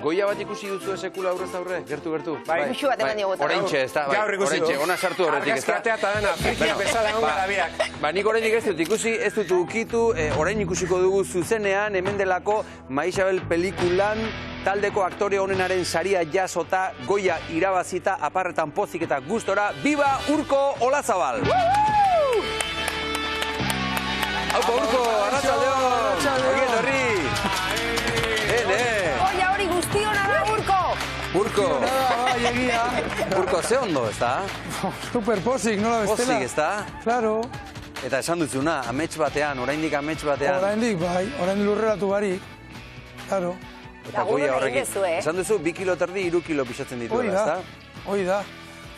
Goia bat ikusi duzu esekula aurrez aurre? Gertu. Bai. Muxu bat eman diogotan. Oraintxe, ez da, bai. Oraintxe, ona sartu horretik, ez da. Argazki atea eta dena, frikia bezala egon gara biak. Ba, nik oraindik ez dut ikusi, ez dut ukitu, orain ikusiko dugu zuzenean, hemen delako Maixabel pelikulan taldeko aktore honenaren saria jasota, Goia irabazita, aparretan pozik eta gustora, Biba Urko Olazabal! Haupa Urko, arratsaldeon! Ongi etorri! Goia hori guztiona da, Urko! Urko! Urko, ze ondo, ez da? Super pozik, nola bestela? Pozik, ez da? Claro. Eta esan dutzuna, amets batean, oraindik amets batean. Oraindik, bai, oraindik lurreratu barik. Claro. Eta Goia horrekin. Esan duzu, 2 kilo terdi, 3 kilo pixatzen dituela, ez da? Hoi da.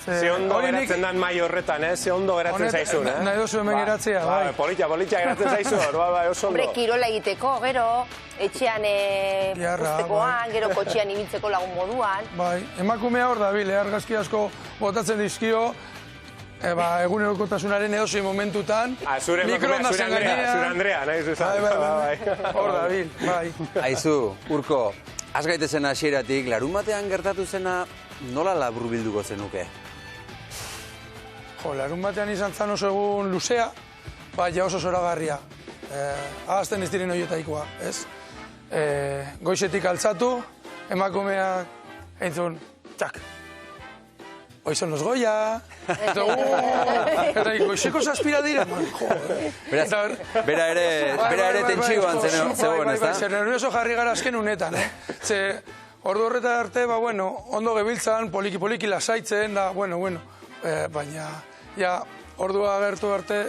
Ze ondo geratzen dan mai horretan, ze ondo geratzen zaizun, Nahi dozu hemen geratzea, bai. Politxa geratzen zaizun, bai, oso ondo. Hombre, kirola egiteko, gero, etxean ustekoan, gero kotxean ibiltzeko lagun moduan. Bai, emakumea hor dabil, argazki asko botatzen dizkio, egunerokotasunaren edozein momentutan. Zure emakumea, zure Andrea, nahi zuzan. Bai, hor dabil, bai. Aizu, Urko, has gaitezen hasieratik, larun batean gertatu zena, nola laburbilduko zenuke? Larun batean izan zan oso egun luzea, baina oso zoragarria. Ahazten ez diren horietaikoa, ez? Goizetik altzatu, emakumeak eintzun, txak. Hoy son los Goya. Eta goizeko zazpira dira, man, joder. Bera ere tentsioan zegoen, ez da? Zer nervioso jarri gara azken unetan, Ze, ordu horretan arte, ondo gebiltzan, poliki lasaitzen, da, baina, ja, ordua agertu arte,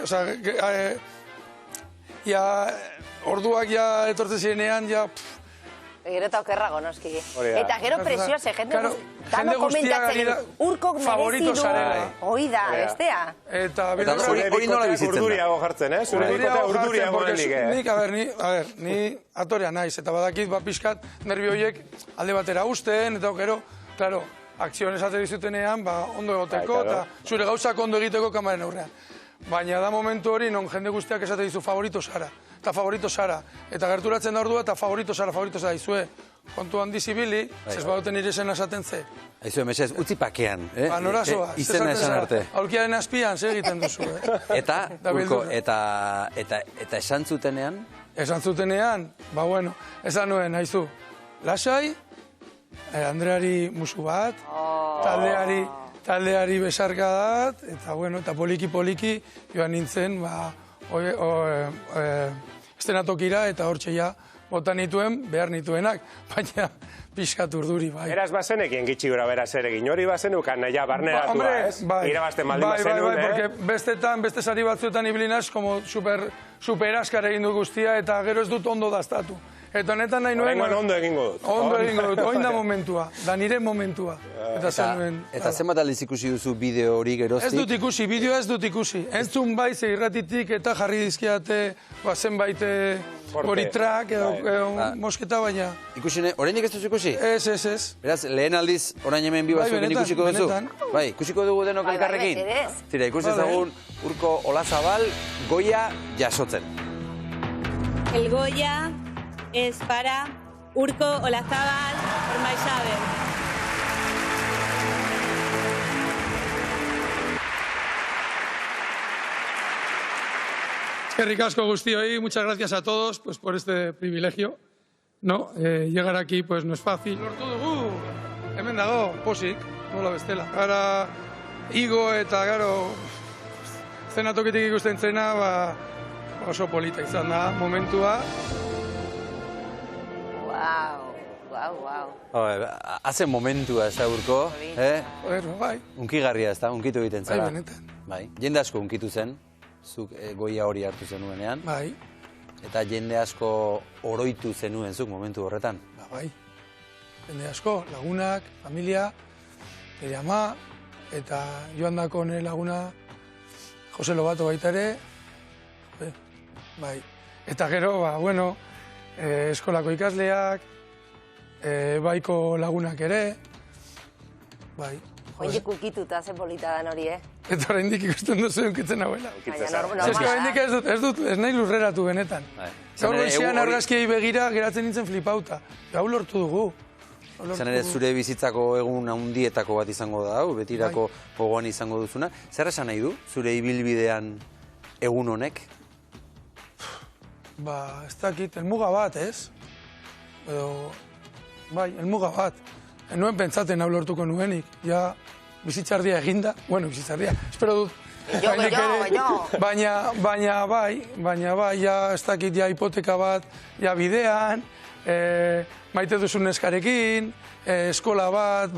orduak ja etortzen zirenean, ja, Gero eta okerrago, noski. Eta gero presioa, ze jende komentatzen, Urkok merezi du, hoi da, bestea. Eta hori nola bizitzen da? Urduriago jartzen, Zure bikotea urduriago nik, ni atorea naiz, eta badakit, pixkat, nervi horiek alde batera usten, eta gero, klaro, akzioen esate dizutenean, ondo egoteko, eta zure gauzak ondo egiteko kamaren aurrean. Baina da momentu hori, non jende guztiak esate dizu favorito zara. Eta favorito zara. Eta gerturatzen da ordua, eta favorito zara izue. Kontu handi zibili, zez bauten nire zen esaten ze. Aizu, emesez, utzi pakean, norazoa. Izena esan arte. Aulkiaren azpian, ze egiten duzu, Eta, Urko, eta esan zutenean? Esan zutenean, esan nuen, aizu, lasai, Andreari musu bat, taldeari besarka dat, eta poliki joan nintzen, estenatokira eta hortxe botan nituen, behar nituenak, baina pixkat urduri, bai. Beraz bazenekien gitxi gura beraz ere egin, hori bazenukan naia barneratua, ez? Irabazten baldin bazenun, Bai, beste sari batzuetan iblinaz, como super askar egin du guztia, eta gero ez dut ondo daztatu. Eta honetan nahi nuen... Ondo egingo dut. Ondo egingo dut, oin da momentua, da nire momentua. Eta zenbat aldiz ikusi duzu bideo hori geroztik? Ez dut ikusi, bideo ez dut ikusi. Entzun bai ze irratitik eta jarri dizkiate zenbait horitrak edo mosketa baina. Ikusine, oraindik ez duzu ikusi? Ez. Beraz, lehen aldiz, orain hemen bi bazuekin ikusiko duzu? Bai, ikusiko dugu denok elkarrekin? Tira, ikusi ezagun Urko Olazabal, Goia jasotzen. El Goya es para Urko Olazabal por Maixabel. Eskerrik asko guztioi, muchas gracias a todos por este privilegio. Llegar aquí pues no es fácil. Lortu dugu, hemen dago, posik, nola bestela. Gara, Igo eta garo, zenatokitik ikusten zena, oso polita izan da, momentua. Haze momentua, ez da, Urko? Bai. Unkigarria ez da, unkitu egiten zara. Bai, benetan. Bai, jende asko unkitu zen, zuk Goia hori hartu zenuenean. Bai. Eta jende asko oroitu zenuen zuk momentu horretan. Bai. Jende asko, lagunak, familia, nire ama, eta joan dako nire laguna, Jose Lobato baita ere. Bai. Eta gero, eskolako ikasleak, baiko lagunak ere, bai. Oindik ukituta, ze polita dan hori, Eta oraindik ikusten duzu unkitzen hauela. Ez nahi lurreratu benetan. Gaur goizean argazkiei begira geratzen nintzen flipauta. Hau lortu dugu. Zan ere zure bizitzako egun handietako bat izango da, betirako pogoan izango duzuna. Zer esan nahi du, zure ibilbidean egun honek? Ba, ez dakit, elmuga bat, ez? Edo, bai, elmuga bat. Enuen pentsaten hau lortuko nuenik. Ja, bizitzardia eginda. Bueno, bizitzardia, espero dut. Baina bai, ja, ez dakit, ja, hipoteka bat, ja, bidean, maite duzun neskarekin, eskola bat,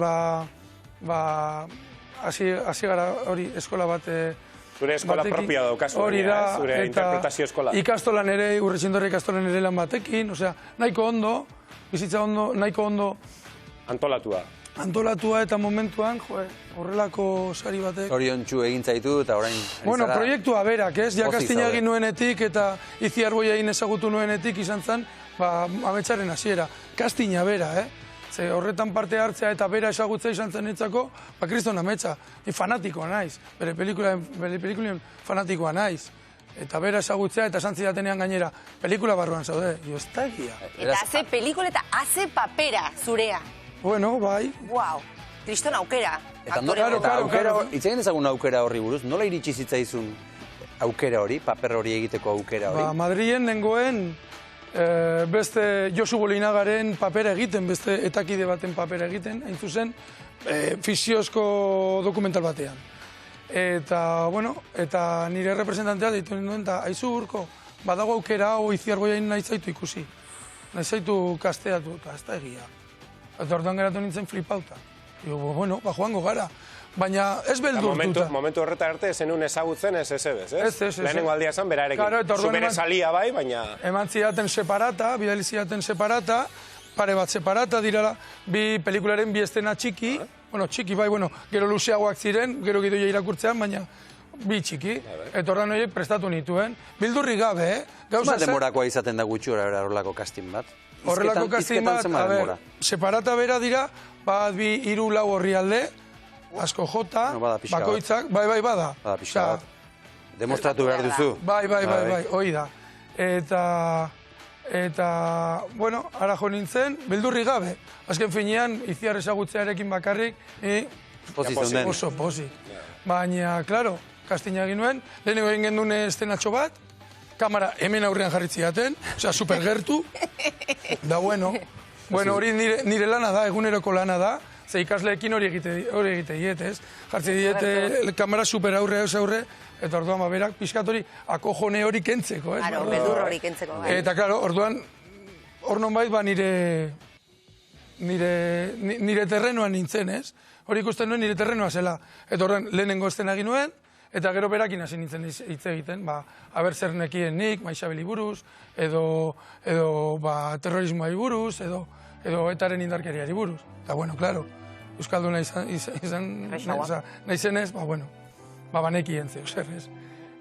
hasi gara hori eskola bat... Zure eskola propia daukazu, zure interpretazio eskola. Ikastolan ere, Urrezindorra ikastolan ere lan batekin, osea, nahiko ondo, bizitza ondo, nahiko ondo... Antolatua. Antolatua eta momentuan, horrelako sari batek... Zoriontsu egin zaitu eta orain... Bueno, proiektua berak, ez? Ja, Kastina egin nuenetik eta Iziarboia egin ezagutu nuenetik izan zen, ametsaren hasiera. Kastina bera, Ze horretan parte hartzea eta bera ezagutzea izan zen etzako, kriston ametsa. Ni fanatikoa naiz, bere pelikulien fanatikoa naiz. Eta bera ezagutzea eta santzidatenean gainera, pelikula barruan zaude, jo, ez da egia. Eta haze pelikula eta haze papera zurea. Bueno, bai. Guau, kriston aukera. Eta aukera, itzegin ezagun aukera horri buruz, nola iritsi zitzaizun aukera hori, paper hori egiteko aukera hori? Madrilen nengoen beste Josu Bolinagaren papera egiten, beste etakide baten papera egiten, hain zuzen, fikziozko dokumental batean. Eta, bueno, eta nire representantea deitu ninduen, eta aizu Urko, badago aukera hau Iziarboiain nahi zaitu ikusi. Nahi zaitu kasteatu, eta ez da egia. Eta orduan geratu nintzen flipauta. Digo, bueno, joango gara. Baina ez beldurtuta. Momentu horretan arte zenun ezagutzen ez ebez, ez? Ez. Lehenengo aldia zen berarekin. Zubere salia bai, baina... Eman zidaten separata, bidali zidaten separata, pare bat separata dirala, bi pelikularen bi estena txiki, bueno, txiki bai, bueno, gero luzeagoak ziren, gero gidoia irakurtzean, baina bi txiki, eta horren horiek prestatu nituen. Bildurri gabe, Zuma demorakoa izaten da gutxi horrelako casting bat? Horrelako casting bat, separata bera dira, bat bi 3-4 orrialde, asko jota, bakoitzak, bai, bada. Bada pixka bat. Demostratu behar duzu. Bai, hoi da. Eta, bueno, ara jo nintzen, beldurri gabe. Azken finean, Iziar ezagutzearekin bakarrik, oso pozik. Baina, klaro, kastina egin nuen, lehenengo egin gendun estenatxo bat, kamera hemen aurrean jarritzi daten, osea, supergertu, da bueno, hori nire lana da, eguneroko lana da, ze ikasleekin hori egite diet, ez? Jartzi diet kamera super aurre, eta orduan berak pixkat hori akojone hori kentzeko, ez? Claro, bedur hori kentzeko. Eta, claro, orduan, hor nonbait, nire terrenoan nintzen, ez? Hori ikusten nuen nire terrenoa zela. Eta horren lehenengo estena egin nuen, eta gero berakin hasi nintzen hitz egiten, aber zer nekien nik, Maixabeli buruz, edo terrorismoari buruz, edo etaren indarkeriari buruz. Eta, bueno, klaro, euskalduna naizenez, banekien zeu, zer ez.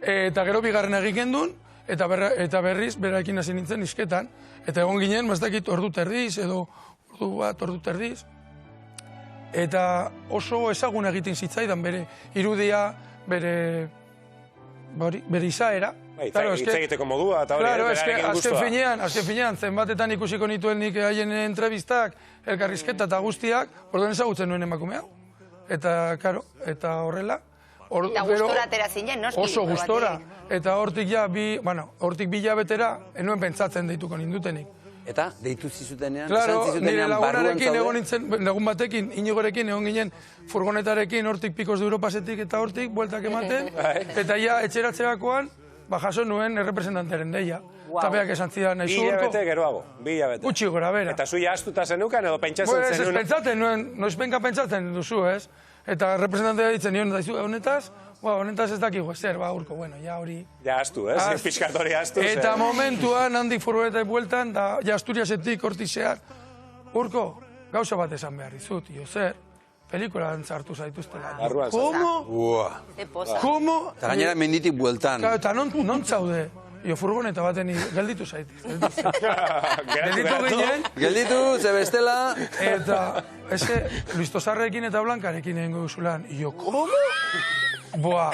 Eta gero bigarren egiten duen, eta berriz berakin hasi nintzen isketan, eta egon ginen, mazdakit, ordu terdiz, edo ordu terdiz, eta oso ezagun egiten zitzaidan bere irudia, bere izaera. Hitz egiteko modua eta hori berarekin guztua. Azken finean, zenbatetan ikusiko nituen nik haien entrevistak, elkarrizketa eta guztiak, orduan ezagutzen nuen emakumea. Eta, karo, eta horrela. Eta gustora atera zinen, noski? Oso gustora. Eta hortik bilabetera, enuen pentsatzen deituko nindutenik. Eta, deitu zizutenean? Claro, nire lagunarekin egon nintzen, lagun batekin, Inigorekin egon ginen, furgonetarekin hortik Picos de Europasetik eta hortik, bueltak ematen, eta ja, etxeratzerakoan, jaso nuen errepresentantearen deia. Eta beak esan zidan nahi zurko. 2 hilabete geroago, 2 hilabete. Gutxi gora, bera. Eta zu astuta zenukan edo pentsatzen zenuen? Ez pentsaten nuen, noizpenka pentsatzen duzu, ez? Eta representantea ditzen nion, honetaz ez dakigu ezer, Urko, bueno, ja hori... Ja astu, ez? Piskatori astu. Eta momentuan, handik furgoneta bueltan, da, ja Asturiasetik hortizean, Urko, gauza bat esan behar dizut, jo zer, pelikulan sartu zaituztela. Komo? Komo? Eta gainera menditik bueltan. Eta non zaude? Jo, furgoneta baten gelditu zaitiz. Gelditu ginen. Gelditu, ze bestela. Eta, eske, Luis Tosarrekin eta Blankarekin egingo duzulan. Jo, komo? Boa,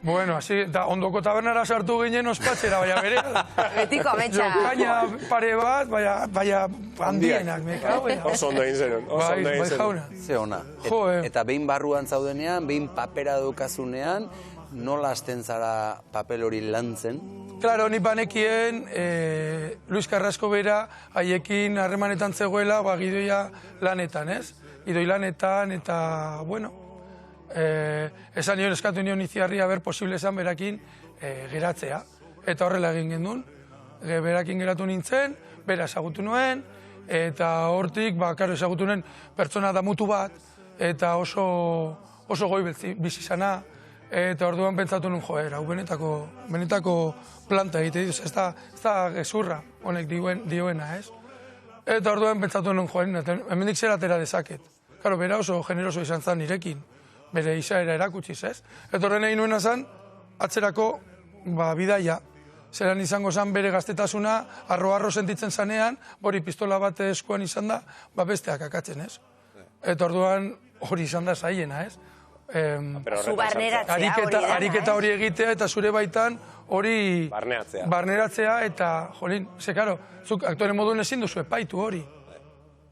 Bueno, así, eta ondoko tabernara sartu ginen ospatxera, baina berea. Betiko ametsa. Jokaina pare bat, baina handienak, me cago en. Oso ondo egin zenun, oso ondo egin zenun. Ze ona. Eta behin barruan zaudenean, behin papera daukazunean, nola hasten zara papel hori lantzen? Claro, ni banekien Luis Carrasco bera haiekin harremanetan zegoela, gidoia lanetan, ez? Gidoi lanetan, eta, bueno, esan nion eskatu nion Itziarri haber posible esan berakin geratzea. Eta horrela egin gendun. Berakin geratu nintzen, bera ezagutu nuen, eta hortik, karo, ezagutu nuen pertsona damutu bat, eta oso goi bizi zana, eta orduan pentsatu nuen, joer, hau benetako planta egite dituz, ez da gezurra honek dioena, ez? Eta orduan pentsatu nuen, joer, hemendik zer atera dezaket. Karo, bera oso generoso izan zen nirekin, bere izaera erakutsiz, ez? Eta horren egin nuena zen, atzerako bidaia, zelan izango zen bere gaztetasuna, arro sentitzen zanean, hori pistola bat eskuan izan da, besteak akatzen, ez? Eta orduan hori izan da zaiena, ez? Zu barneratzea hori da, ariketa hori egitea eta zure baitan hori barneratzea eta, jolin, ze, karo, zuk aktore moduen ezin duzu epaitu hori.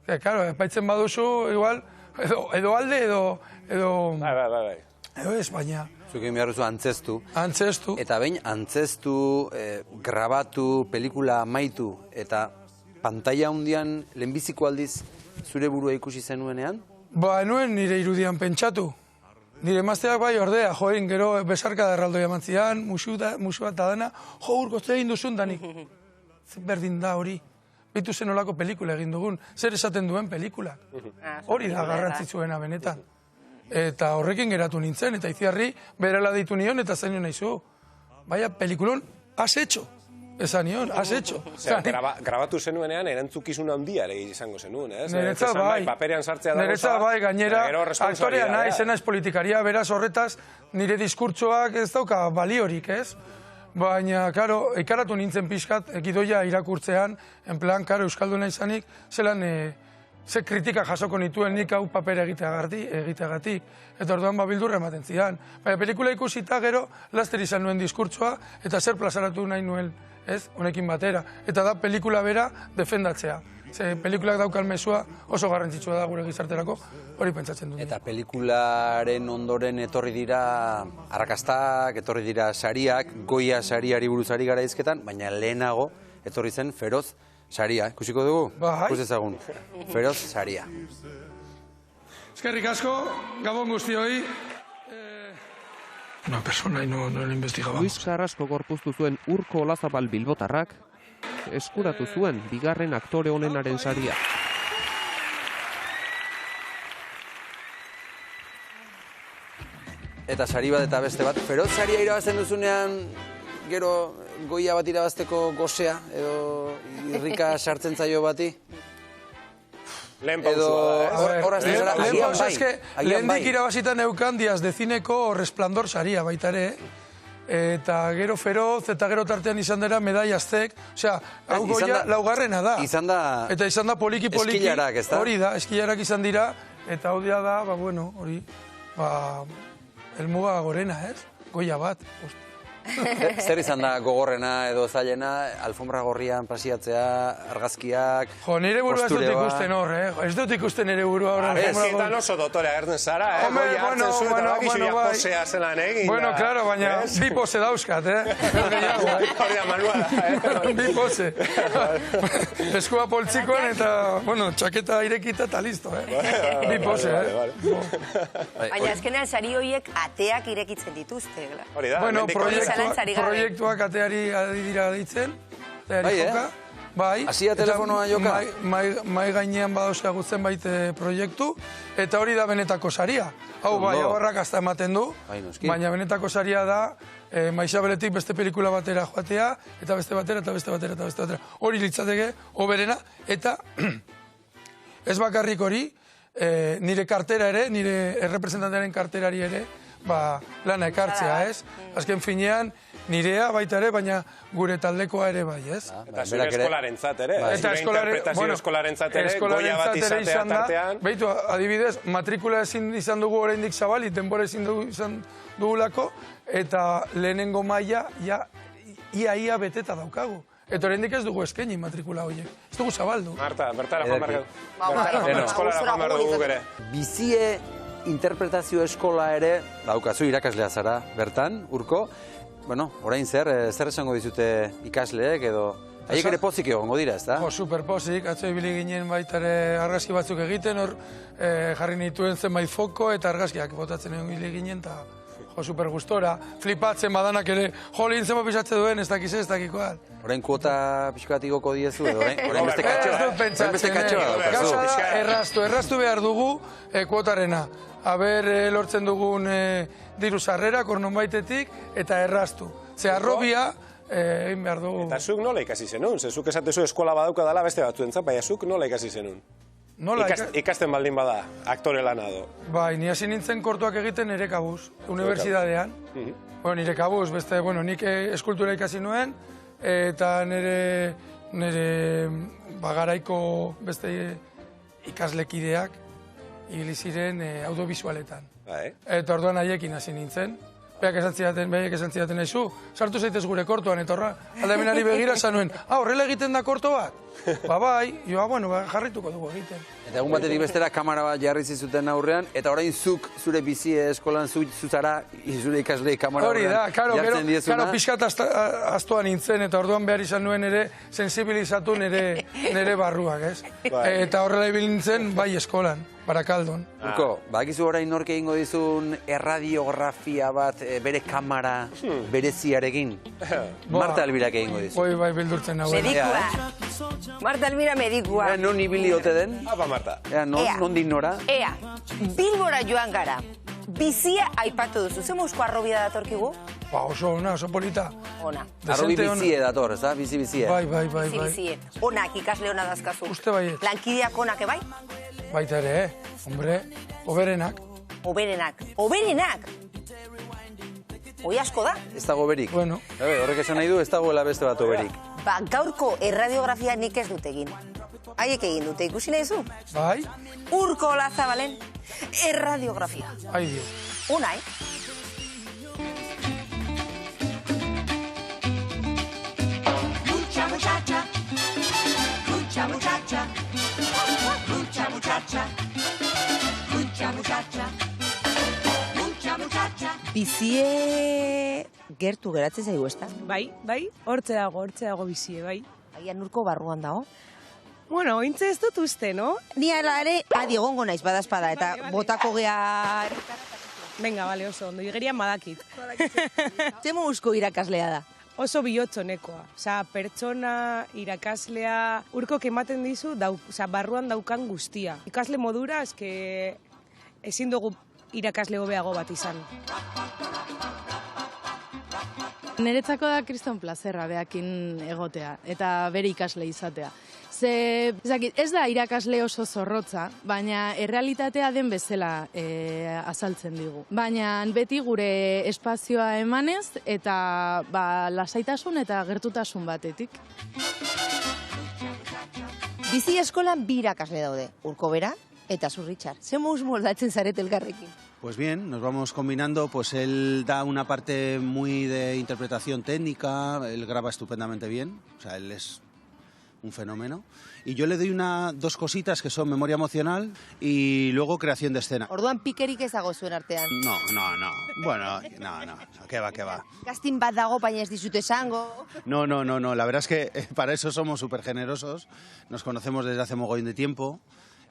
Ze, karo, epaitzen baduzu, igual, edo alde, edo ez, baina... Zuk egin behar duzu antzeztu. Antzeztu. Eta behin antzeztu, grabatu, pelikula amaitu, eta pantalla hundian lehenbiziko aldiz zure burua ikusi zenuenean? Nuen nire irudian pentsatu. Nire emazteak bai ordea, join, gero besarka da erraldo jamantzian, musu bat da dana, urko, ze egin duzun danik. Berdin da hori. Bitu zen olako pelikula egin dugun. Zer esaten duen pelikulak. Hori da garrantzitsuena benetan. Eta horrekin geratu nintzen, eta Itziarri berela ditu nion, eta zain nahi zu. Baina, pelikulon, has hecho. Esan nion, has hecho. Grabatu zenuenean, erantzukizun handia ere izango zenuen, ez? Neretzat bai. Paperean sartzea dago. Neretzat bai, gainera, aktorea nahi, zena ez politikaria, beraz horretaz, nire diskurtsoak ez dauka baliorik, ez? Baina, karo, ikaratu nintzen pixkat, gidoia irakurtzean, en plan, karo, euskalduna izanik, zelan, ze kritika jasoko nituen nik hau papera egiteagatik. Eta orduan bildurra ematen zidan. Baina, pelikula ikusita gero, laster izan nuen diskurtsoa, eta zer plazaratu nahi nuen, ez, honekin batera. Eta da, pelikula bera defendatzea. Ze pelikulak daukan mezua oso garrantzitsua da gure gizarterako, hori pentsatzen dut. Eta pelikularen ondoren etorri dira arrakastak, etorri dira sariak, Goya sariari buruzari gara izketan, baina lehenago etorri zen Feroz saria. Ikusiko dugu? Ikus ezagun. Feroz saria. Eskerrik asko, Gabon guztioi. Una persona y no lo investigaba. Luis Carrasco gorpuztu zuen Urko Olazabal bilbotarrak, eskuratu zuen bigarren aktore onenaren saria. Eta sari bat eta beste bat. Feroz saria irabazten duzunean, gero Goya bat irabazteko gozea, edo irrika sartzen zaio bati? Lehen pausua da, Lehen pausua, eske, lehen dik irabazitan eukan Diaz de Cineko Resplandor saria baita ere, eta gero Feroz, eta gero tartean izan dira medaiaztek, osea, hau Goya laugarrena da. Eta izan da poliki-poliki. Eskilarak, ez da? Hori da, eskilarak izan dira, eta hau dia da, bueno, hori, elmuga gorena, ez? Goya bat, Zer izan da gogorrena edo zailena, alfombra gorrian pasiatzea, argazkiak, jo, nire burua ez dut ikusten hor, ez dut ikusten nire burua hor. Ezetan oso dotore agertzen zara, Goya hartzen zuen, eta bakizu ja posea zelan egin. Bueno, claro, baina bi pose dauzkat, Hori da manuala, bi pose. Eskua poltsikoan eta, bueno, txaketa irekita eta listo, bi pose, Baina azkenean sari horiek ateak irekitzen dituzte. Hori da, bueno, proiektuak ateari adidira ditzen, ateari joka. Bai. Asia telefonoa joka? Mai gainean badauzka gutzen baite proiektu, eta hori da benetako saria. Hau bai, abarrak hasta ematen du, baina benetako saria da Maixabeletik beste pelikula batera joatea, eta beste batera, eta beste batera, eta beste batera. Hori litzateke, oberena, eta ez bakarrik hori, nire kartera ere, nire errepresentantearen karterari ere, lana ekartzea, ez? Azken finean, nirea baita ere, baina gure taldekoa ere bai, ez? Eta zure eskolarentzat ere, zure interpretazio eskolarentzat ere, goia bat izatea tartean. Beitu, adibidez, matrikula ezin izan dugu oraindik zabalik, denbora ezin izan dugulako, eta lehenengo maila, ia beteta daukagu. Eta oraindik ez dugu eskaini matrikula horiek. Ez dugu zabaldu. Marta, bertara joan behar eskolara joan behar dugu ere. Bizie interpretazio eskola ere, daukazu irakaslea zara, bertan, Urko. Bueno, orain zer esango dizute ikasleek edo... Haiek ere pozik egongo dira, ez da? Super pozik, atzo ibili ginen baita ere argazki batzuk egiten, hor jarri nituen zenbait foko eta argazkiak botatzen ibili ginen, eta super gustora, flipatzen badanak ere, jolin zenba pisatze duen, ez dakiz ez dakikoan. Orain kuota pixkatikoko diezu, edo orain beste katxoa daukazu. Erraztu behar dugu kuotarena. Aber lortzen dugun diru sarrerak hor nonbaitetik eta erraztu. Ze arrobia egin behar dugu. Eta zuk nola ikasi zenun? Ze zuk esatezu eskola badauka dela beste batzuentzat, baina zuk nola ikasi zenun? Ikasten baldin bada, aktore lana do. Bai, ni hasi nintzen kortuak egiten nire kabuz, unibertsitatean. Nire kabuz, beste, nik eskultura ikasi nuen, eta nire garaiko beste ikaslekideak ibili ziren audiovisualetan. Eta orduan haiekin hasi nintzen. Beak esan zidaten nahi zu, sartu zaitez gure kortuan, eta horra, aldamenari begira zanuen, horrela egiten da korto bat? Bai, jarrituko dugu egiten. Eta egun batetik bestera kamera bat jarri zizuten aurrean, eta orain zuk zure bizie eskolan zuzara, zure ikaslei kamera aurrean jartzen diezuna. Hori da, pixkat astoan nintzen, eta orduan behar izan nuen ere sensibilizatu nire barruak, ez? Eta horrela ibil nintzen, bai eskolan, Barakaldon. Urko, bakizu orain nork egingo dizun erradiografia bat bere kamera bereziarekin? Marta Albirak egingo dizu. Bai, bildurtzen nagoen. Medikua. Marta Albira medikua. Non ibili ote den? Apa, Marta. Nondik nora? Bilbora joan gara. Bizia aipatu duzu. Ze mozko arrobia datorkigu? Oso ona, oso polita. Ona. Arrobi bizie dator, ez da? Bizi-bizie. Bai. Bizi-bizie. Onak, ikasle ona dazkazu. Uste bai. Lankideak onak, bai? Baita ere, hombre, oberenak. Oberenak? Hoi asko da? Ez dago oberik. Bueno. Horrek esan nahi du, ez dagoela beste bat oberik. Gaurko erradiografia nik ez dut egin. Haiek egin dute, ikusi nahi zu? Bai. Urko Olazabalen erradiografia. Ai, dio. Ona, Mucha muchacha, mucha muchacha, mucha muchacha, mucha muchacha, mucha muchacha. Bizie gertu geratzen zaigu, ez da? Bai, hortze dago bizie, bai. Aian Urko barruan dago. Bueno, ointze ez dut uste, no? Ni ala ere, adi egongo naiz badazpada, eta botako gea... Venga, bale, oso ondo, igerian badakit. Zemo usko irakaslea da? Oso bihotzonekoa. Osa, pertsona, irakaslea, Urkok ematen dizu, barruan daukan guztia. Ikasle modura, eske ezin dugu irakasle hobeago bat izan. Niretzako da kriston plazerra beakin egotea, eta bere ikasle izatea. Ze, ez da irakasle oso zorrotza, baina errealitatea den bezala azaltzen digu. Baina beti gure espazioa emanez eta lasaitasun eta gertutasun batetik. Bizi eskolan bi irakasle daude, Urko bera eta zu Richard. Ze moduz moldatzen zaret elkarrekin? Pues bien, nos vamos combinando, pues él da una parte muy de interpretación técnica, él graba estupendamente bien, o sea, él es un fenómeno. Y yo le doy dos cositas que son memoria emocional y luego creación de escena. Orduan pikerik ez dago zuen artean? No. Bueno, no. ¿Qué va? Casting bat dago, baina ez dizut esango. No. La verdad es que para eso somos súper generosos. Nos conocemos desde hace mogollón de tiempo.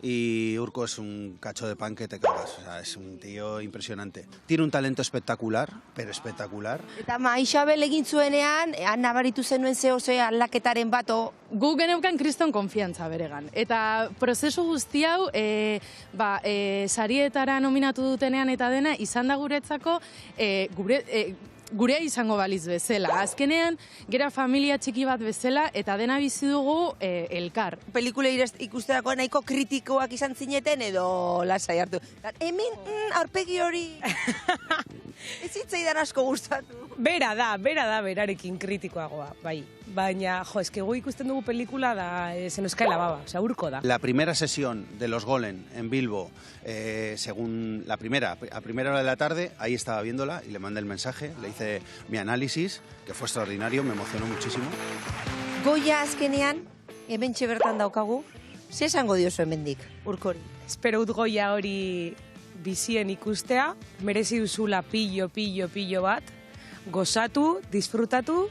Y Urko es un cacho de pan que te cagas, o sea, es un tío impresionante. Tiene un talento espectacular, pero espectacular. Eta Maixabel egin zuenean, nabaritu zenuen zehose aldaketaren bato. Gu geneukan kriston konfiantza beregan. Eta prozesu guzti hau, sarietara nominatu dutenean eta dena, izan da guretzako, gurea izango baliz bezala. Azkenean, gera familia txiki bat bezala, eta dena bizi dugu elkar. Pelikula ikusterako nahiko kritikoak izan zineten edo lasai hartu. Hemen, aurpegi hori... Ez zitzaidan asko gustatu. Bera da, berarekin kritikoagoa, bai. Baina, eske gu ikusten dugu pelikula da, se nos cae la baba, o sea, urko da. La primera sesión de los Golem en Bilbo, según a primera hora de la tarde, ahí estaba viéndola y le mandé el mensaje, le hice mi análisis, que fue extraordinario, me emocionó muchísimo. Goya azkenean, hementxe bertan daukagu, ze esango diozu hemendik, Urkori? Espero dut Goya hori bizien ikustea, merezi duzula pillo bat, gozatu, disfrutatu,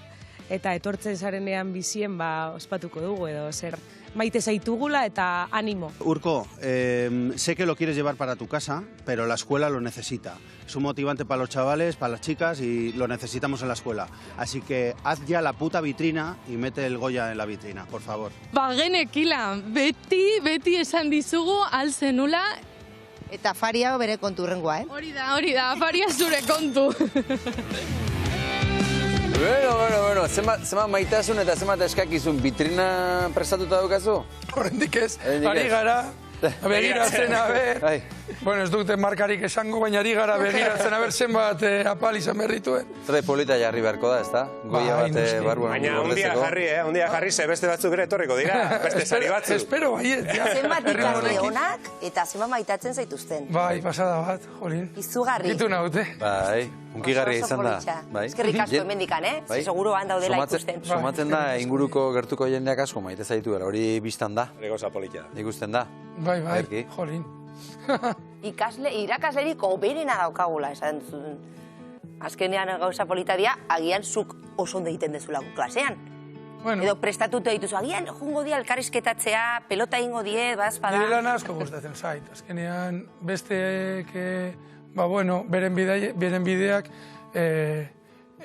eta etortzen zarenean bizien ospatuko dugu edo zer. Maite zaitugula eta ánimo. Urko, sé que lo quieres llevar para tu casa, pero la escuela lo necesita. Es un motivante para los chavales, para las chicas y lo necesitamos en la escuela. Así que haz ya la puta vitrina y mete el Goya en la vitrina, por favor. Genekila, beti esan dizugu alzenula. Eta Faria bere kontu rengoa, Hori da, Faria zure kontu. Bueno, zema maitasun eta zema eskakizun vitrina prestatuta daukazu? Horrendik ez, ari gara, begiratzen aber. Bueno, ez dute markarik esango, baina ari gara begiratzen aber zenbat apal izan behar dituen. Zerre polita jarri beharko da, ezta? Goia bat barruan. Baina ondia jarri, ze beste batzuk ere etorriko dira, beste sari batzuk. Espero, baiet, ja. Zenbat ikasle honak eta zenbat maitatzen zaituzten. Bai, pasada bat, jolin. Izugarri. Gitu naute. Bai, unkigarria izan da. Eskerrik asko hemendikan, Seguro han daudela ikusten. Somatzen da, inguruko gertuko jendeak asko maite zaituela, hori biztan da. Hori gauza polita. Ikusten da. Bai, jolin. Irakaslerik oberena daukagula, esan zuen. Azkenean gauza polita dia, agian zuk oso ondo egiten dezulako klasean. Edo prestatuta dituzu, agian jungo dia elkarrizketatzea, pelota ingo die, bazpada. Nire lan asko gustatzen zait. Azkenean besteek, beren bideak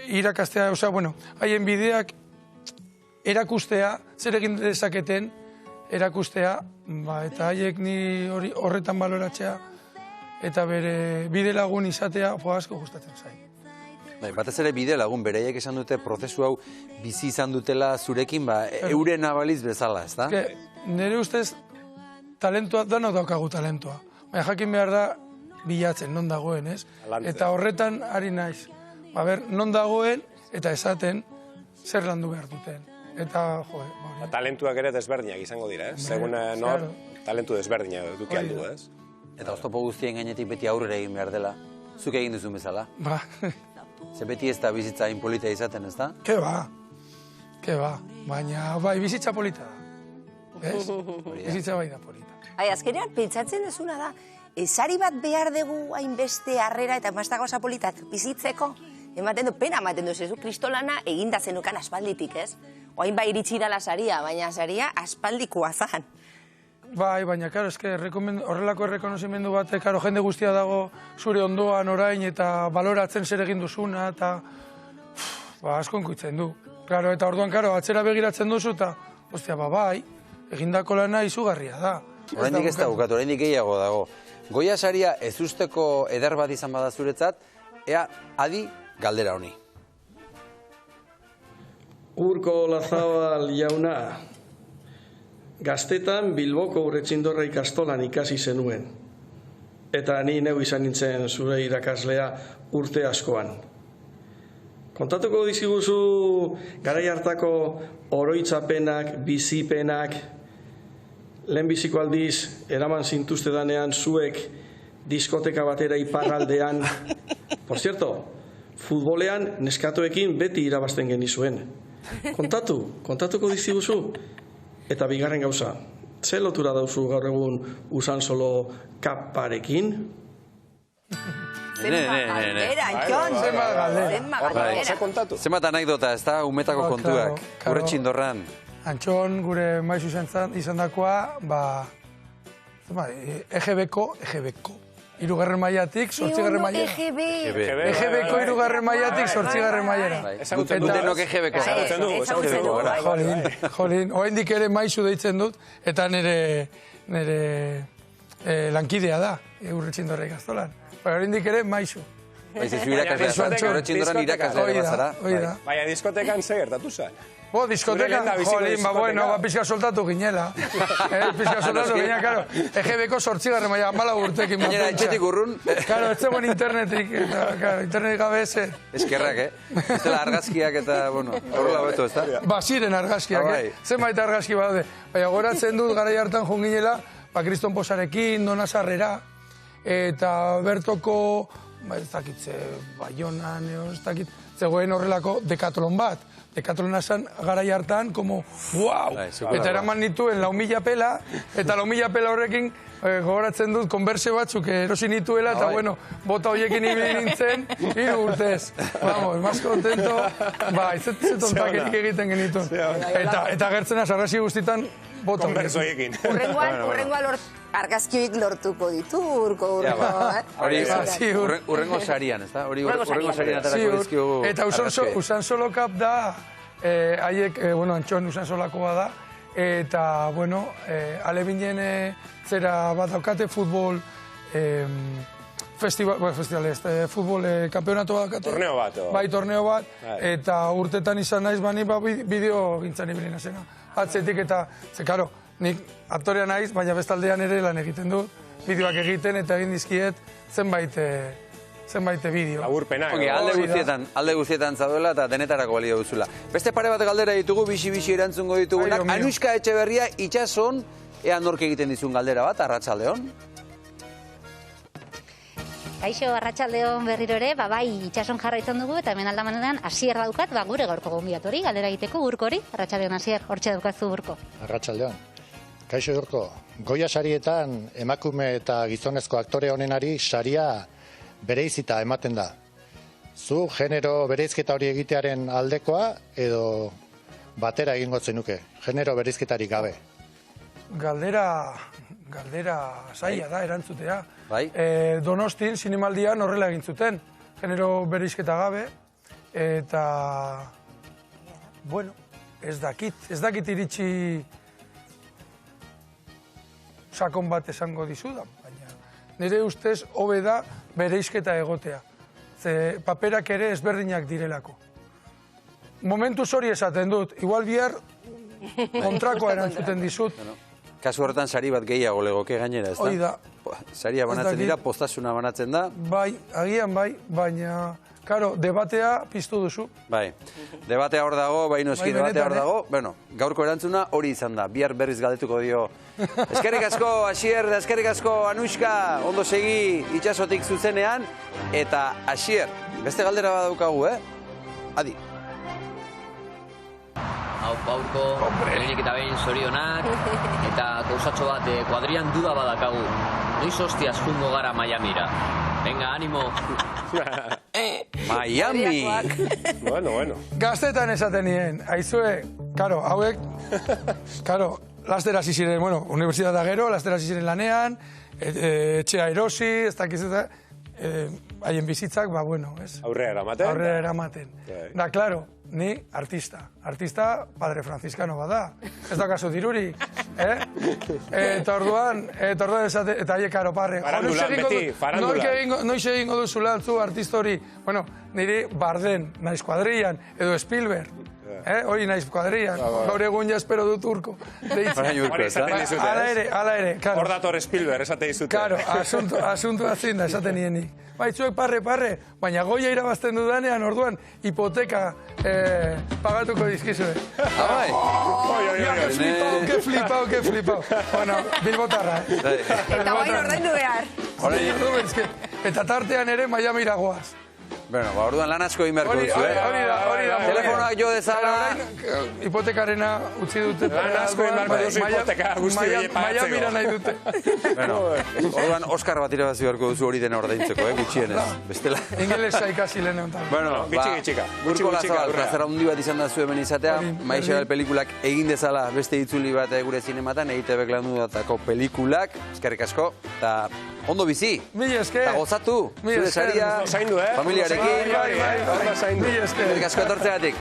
irakastea, haien bideak erakustea, zer egin dezaketen, erakustea, eta haiek ni horretan baloratzea, eta bere bide lagun izatea, asko gustatzen zait. Batez ere bide lagun, bereiek esan dute prozesu hau bizi izan dutela zurekin, euren abaliz bezala, ez da? Nire ustez, talentua, danok daukagu talentua. Baina jakin behar da, bilatzen, non dagoen, ez? Eta horretan ari naiz. Non dagoen, eta esaten, zer landu behar duten. Eta, talentuak ere desberdinak izango dira, ez? Segun nor, talentu desberdinak duki aldu, ez? Eta oztopo guztien gainetik beti aurrera egin behar dela. Zuk egin duzun bezala. Ze beti ez da bizitza inpolita izaten, ez da? Ke ba. Baina, bizitza polita da. Ez? Bizitza bai da polita. Azkenean, pentsatzen dezuna da, esari bat behar dugu hainbeste harrera eta emazta gauza politak bizitzeko? Pena ematen duzu, kristolana eginda zenukan aspalditik, ez? Oain iritsi dala saria, baina saria aspaldikoa zan. Bai, baina, karo, horrelako errekonozimendu bat, jende guztia dago zure ondoan orain eta baloratzen zer egin duzuna, eta asko inkuitzen du. Eta orduan, atzera begiratzen duzu, eta, bai, egindako lana izugarria da. Oraindik ez da bukatu, oraindik gehiago dago. Goia saria ez usteko eder bat izan bada zuretzat, ea adi galdera honi. Urko Olazabal jauna, gaztetan Bilboko Urretxindorra ikastolan ikasi zenuen. Eta ni neu izan nintzen zure irakaslea urte askoan. Kontatuko diziguzu garai hartako oroitzapenak, bizipenak, lehenbiziko aldiz eraman zintuzte danean zuek diskoteka batera iparraldean. Por cierto, futbolean neskatoekin beti irabazten genizuen. Kontatuko diziguzu. Eta bigarren gauza, ze lotura dauzu gaur egun Usansolo kaparekin? Zenbat anekdota, ez da, umetako kontuak, Urretxindorran. Antxon, gure maizu izan dakoa, EGB-ko, Hirugarren mailatik, 8. mailera. EGB-ko 3. mailatik, 8. mailera. Dutenok EGB-ko. Jolin, oraindik ere maizu deitzen dut, eta nire lankidea da, Urretxindorra ikastolan. Oraindik ere maizu. Urretxindorran irakaslea bazara. Baina diskotekan ze gertatu zen? Bo, diskoteka, jolin, bueno, pixka soltatu ginela. Pixka soltatu ginela, karo. EGB-ko 8. maila, 14 urtekin. Gainera, etxetik urrun. Karo, ez zegoen internetik, internetik gabe eze. Eskerrak, Ez dela argazkiak eta, bueno, horrela beto, ez da? Ba, ziren argazkiak, zenbait argazki badaude. Baina, goratzen dut, garai hartan joan ginela, Kriston Posarekin, Dona Sarrera, eta Bertoko, ez dakit, Baionan, ez dakit, zegoen horrelako dekatlon bat. Dekatlona zen garai hartan, como, wow! Eta eraman nituen 4.000 pela, eta 4.000 pela horrekin gogoratzen dut konberse batzuk erosi nituela, eta bueno, bota horiekin ibili nintzen, 3 urtez. Vamos, más contento, zetontakerik egiten genituen. Eta gertzen azarrazi guztitan, bota konberse horiekin. Urrengoa argazkioik lortuko ditu, urko. Urrengo sarian, ez da? Urrengo sarian atarako dizkiogu. Eta Usansolo Cup da, haiek, Antxon Usansolakoa da, eta, bueno, alebinen zera bat daukate, futbol futbol kampeonato bat daukate. Torneo bat. Bai, torneo bat, eta urtetan izan naiz, bani bideo gintzan ibili nazena. Atzetik eta, karo, nik aktorea naiz, baina bestaldean ere lan egiten dut, bideoak egiten eta egin dizkiet zenbait bideo. Agurpenak. Alde guztietan zaudela eta denetarako balio duzula. Beste pare bat galdera ditugu, bixi erantzungo ditugunak. Anuska Etxeberria itxason, ea nork egiten dizun galdera bat, Arratsaldeon? Kaixo, Arratsaldeon berriro ere, bai, itxason jarraitzen dugu, eta hemen aldamanean Asier daukat, gure gaurko gonbidatori, galdera egiteko, Urkori. Arratsaldeon, Asier, hortxe daukazu Urko. Arratsaldeon. Kaixo, Urko. Goya sarietan emakume eta gizonezko aktore honenari saria bereizita ematen da. Zu genero bereizketa hori egitearen aldekoa edo batera egingo zenuke, genero bereizketarik gabe? Galdera zaila da, erantzutea. Donostin, zinemaldian horrela egin zuten, genero bereizketa gabe, eta, bueno, ez dakit iritsi sakon bat esango dizudan, baina nire ustez hobe da bereizketa egotea. Ze paperak ere ezberdinak direlako. Momentuz hori esaten dut, igual bihar kontrakoa erantzuten dizut. Kasu horretan sari bat gehiago legoke gainera, ez da? Hoi da. Saria banatzen dira, postasuna banatzen da. Bai, agian bai, baina, karo, debatea piztu duzu. Bai, debatea hor dago, noski debatea hor dago. Bueno, gaurko erantzuna hori izan da, bihar berriz galdetuko dio. Eskerrik asko, Asier, eskerrik asko, Anuska, ondo segi itxasotik zuzenean. Eta, Asier, beste galdera badaukagu, Adi. Hau, Urko, lehenik eta behin zorionak, eta gauzatxo bat kuadrian duda badakagu. Noiz hostias jungo gara Miamira. Venga, ánimo. Miami! Bueno. Gaztetan esaten nien, aizue, karo, hauek, karo, lastera ziren, bueno, universidad gero, lastera ziren lanean, etxea erosi, ez dakiz eta, haien bizitzak, ba, bueno, ez? Aurrera eramaten. Da, klaro, ni artista padre franciscano bada, ez da kaso diruri, eta orduan esate, eta haiek karo parre. Noiz egingo duzu lan zu artista hori, bueno, niri Barden, naiz kuadrian, edo Spielberg, hori naiz kuadrian, gaur egun ja espero dut Urko. Hala ere, karo. Hor dator Spielberg, esate dizute. Karo, asuntu azin da, esaten nienik. Baitzuek parre, baina Goya irabazten dudanean, orduan, hipoteka pagatuko dizkizue. Bai. Que flipau. Bueno, bilbotarra, Eta bain ordaindu behar. Eta tartean ere Miamira goaz. Bueno, orduan lan asko inberko duzu, Hori da. Telefonoak jo dezala. Hipotekarena utzi dute. Lan asko inberko duzu hipoteka guzti hori pagatzeko. Miamira nahi dute. Bueno, orduan Oskar bat irabazi beharko duzu hori dena ordaintzeko, gutxienez. Bestela. Ingelesa ikasi lehen honetan. Bueno, bitxika. Urko Lazabal, plazera hundi bat izan da zu hemen izatea. Maixabel pelikulak egin dezala beste itzuli bat gure zinematan, EITBek landudatako pelikulak. Eskerrik asko, eta ondo bizi. Mila esker. Eta gozatu. Zure saria, familiarekin. Mila esker. Eskerrik asko etortzegatik.